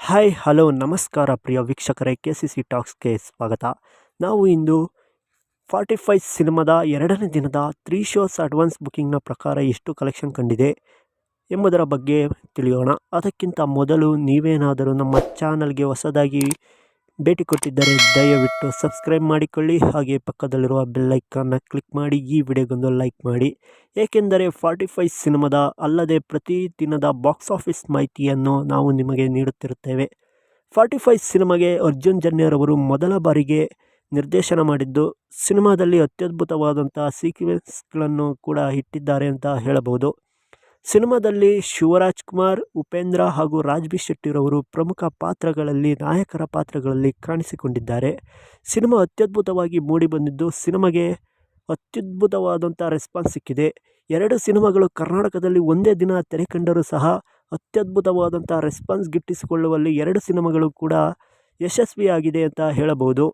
Hi hello ನಮಸ್ಕಾರ ಪ್ರಿಯ ವೀಕ್ಷಕರೇ, KCC ಟಾಕ್ಸ್ಗೆ ಸ್ವಾಗತ. ನಾವು ಇಂದು 45 ಸಿನಿಮಾದ ಎರಡನೇ ದಿನದ 3 ಶೋಸ್ ಅಡ್ವಾನ್ಸ್ ಬುಕ್ಕಿಂಗ್ನ ಪ್ರಕಾರ ಎಷ್ಟು ಕಲೆಕ್ಷನ್ ಕಂಡಿದೆ ಎಂಬುದರ ಬಗ್ಗೆ ತಿಳಿಯೋಣ. ಅದಕ್ಕಿಂತ ಮೊದಲು ನೀವೇನಾದರೂ ನಮ್ಮ ಚಾನಲ್ಗೆ ಹೊಸದಾಗಿ ಭೇಟಿ ಕೊಟ್ಟಿದ್ದರೆ ದಯವಿಟ್ಟು ಸಬ್ಸ್ಕ್ರೈಬ್ ಮಾಡಿಕೊಳ್ಳಿ, ಹಾಗೆ ಪಕ್ಕದಲ್ಲಿರುವ ಬೆಲ್ಲೈಕನ್ನ ಕ್ಲಿಕ್ ಮಾಡಿ ಈ ವಿಡಿಯೋಗೊಂದು ಲೈಕ್ ಮಾಡಿ. ಏಕೆಂದರೆ 45 ಸಿನಿಮಾದ ಅಲ್ಲದೆ ಪ್ರತಿ ದಿನದ ಬಾಕ್ಸ್ ಆಫೀಸ್ ಮಾಹಿತಿಯನ್ನು ನಾವು ನಿಮಗೆ ನೀಡುತ್ತಿರುತ್ತೇವೆ. 45 ಸಿನಿಮಾಗೆ ಅರ್ಜುನ್ ಜನ್ಯರವರು ಮೊದಲ ಬಾರಿಗೆ ನಿರ್ದೇಶನ ಮಾಡಿದ್ದು, ಸಿನಿಮಾದಲ್ಲಿ ಅತ್ಯದ್ಭುತವಾದಂಥ ಸೀಕ್ವೆನ್ಸ್ಗಳನ್ನು ಕೂಡ ಇಟ್ಟಿದ್ದಾರೆ ಅಂತ ಹೇಳಬಹುದು. ಸಿನಿಮಾದಲ್ಲಿ ಶಿವರಾಜ್ ಕುಮಾರ್, ಉಪೇಂದ್ರ ಹಾಗೂ ರಾಜ್ ಬಿ ಶೆಟ್ಟಿರವರು ಪ್ರಮುಖ ಪಾತ್ರಗಳಲ್ಲಿ ನಾಯಕರ ಪಾತ್ರಗಳಲ್ಲಿ ಕಾಣಿಸಿಕೊಂಡಿದ್ದಾರೆ. ಸಿನಿಮಾ ಅತ್ಯದ್ಭುತವಾಗಿ ಮೂಡಿಬಂದಿದ್ದು, ಸಿನಿಮಾಗೆ ಅತ್ಯದ್ಭುತವಾದಂಥ ರೆಸ್ಪಾನ್ಸ್ ಸಿಕ್ಕಿದೆ. ಎರಡು ಸಿನಿಮಾಗಳು ಕರ್ನಾಟಕದಲ್ಲಿ ಒಂದೇ ದಿನ ತೆರೆ ಕಂಡರೂ ಸಹ ಅತ್ಯದ್ಭುತವಾದಂಥ ರೆಸ್ಪಾನ್ಸ್ ಗಿಟ್ಟಿಸಿಕೊಳ್ಳುವಲ್ಲಿ ಎರಡು ಸಿನಿಮಾಗಳು ಕೂಡ ಯಶಸ್ವಿಯಾಗಿದೆ ಅಂತ ಹೇಳಬಹುದು.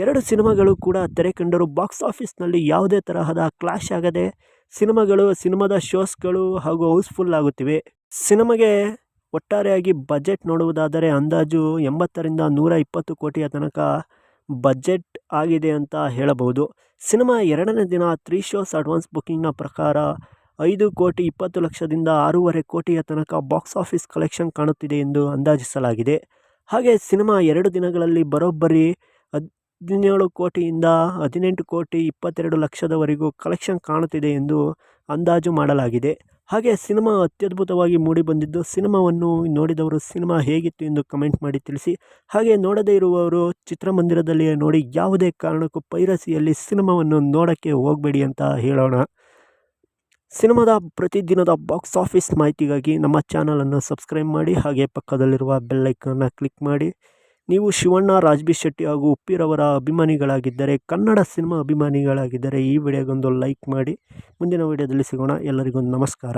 ಎರಡು ಸಿನಿಮಾಗಳು ಕೂಡ ತೆರೆ ಕಂಡರೂ ಬಾಕ್ಸ್ ಆಫೀಸ್ನಲ್ಲಿ ಯಾವುದೇ ತರಹದ ಕ್ಲಾಶ್ ಆಗದೆ ಸಿನಿಮಾದ ಶೋಸ್ಗಳು ಹಾಗೂ ಹೌಸ್ಫುಲ್ ಆಗುತ್ತಿವೆ. ಸಿನಿಮಾಗೆ ಒಟ್ಟಾರೆಯಾಗಿ ಬಜೆಟ್ ನೋಡುವುದಾದರೆ ಅಂದಾಜು 80 ರಿಂದ 120 ಕೋಟಿಯ ತನಕ ಬಜೆಟ್ ಆಗಿದೆ ಅಂತ ಹೇಳಬಹುದು. ಸಿನಿಮಾ ಎರಡನೇ ದಿನ 3 ಶೋಸ್ ಅಡ್ವಾನ್ಸ್ ಬುಕ್ಕಿಂಗ್ನ ಪ್ರಕಾರ 5,20,00,000ದಿಂದ 6.5 ಕೋಟಿಯ ತನಕ ಬಾಕ್ಸ್ ಆಫೀಸ್ ಕಲೆಕ್ಷನ್ ಕಾಣುತ್ತಿದೆ ಎಂದು ಅಂದಾಜಿಸಲಾಗಿದೆ. ಹಾಗೆ ಸಿನಿಮಾ ಎರಡು ದಿನಗಳಲ್ಲಿ ಬರೋಬ್ಬರಿ 17 ಕೋಟಿಯಿಂದ 18 ಕೋಟಿ 22 ಲಕ್ಷದವರೆಗೂ ಕಲೆಕ್ಷನ್ ಕಾಣುತ್ತಿದೆ ಎಂದು ಅಂದಾಜು ಮಾಡಲಾಗಿದೆ. ಹಾಗೆ ಸಿನಿಮಾ ಅತ್ಯದ್ಭುತವಾಗಿ ಮೂಡಿಬಂದಿದ್ದು, ಸಿನಿಮಾವನ್ನು ನೋಡಿದವರು ಸಿನಿಮಾ ಹೇಗಿತ್ತು ಎಂದು ಕಮೆಂಟ್ ಮಾಡಿ ತಿಳಿಸಿ. ಹಾಗೆ ನೋಡದೇ ಇರುವವರು ಚಿತ್ರಮಂದಿರದಲ್ಲಿಯೇ ನೋಡಿ, ಯಾವುದೇ ಕಾರಣಕ್ಕೂ ಪೈರಸಿಯಲ್ಲಿ ಸಿನಿಮಾವನ್ನು ನೋಡೋಕ್ಕೆ ಹೋಗಬೇಡಿ ಅಂತ ಹೇಳೋಣ. ಸಿನಿಮಾದ ಪ್ರತಿದಿನದ ಬಾಕ್ಸ್ ಆಫೀಸ್ ಮಾಹಿತಿಗಾಗಿ ನಮ್ಮ ಚಾನಲನ್ನು ಸಬ್ಸ್ಕ್ರೈಬ್ ಮಾಡಿ, ಹಾಗೆ ಪಕ್ಕದಲ್ಲಿರುವ ಬೆಲ್ಲೈಕನ್ನ ಕ್ಲಿಕ್ ಮಾಡಿ. ನೀವು ಶಿವಣ್ಣ, ರಾಜ್ ಬಿ ಶೆಟ್ಟಿ ಹಾಗೂ ಉಪ್ಪಿರವರ ಅಭಿಮಾನಿಗಳಾಗಿದ್ದರೆ, ಕನ್ನಡ ಸಿನಿಮಾ ಅಭಿಮಾನಿಗಳಾಗಿದ್ದರೆ ಈ ವಿಡಿಯೋಗೊಂದು ಲೈಕ್ ಮಾಡಿ. ಮುಂದಿನ ವಿಡಿಯೋದಲ್ಲಿ ಸಿಗೋಣ. ಎಲ್ಲರಿಗೂ ನಮಸ್ಕಾರ.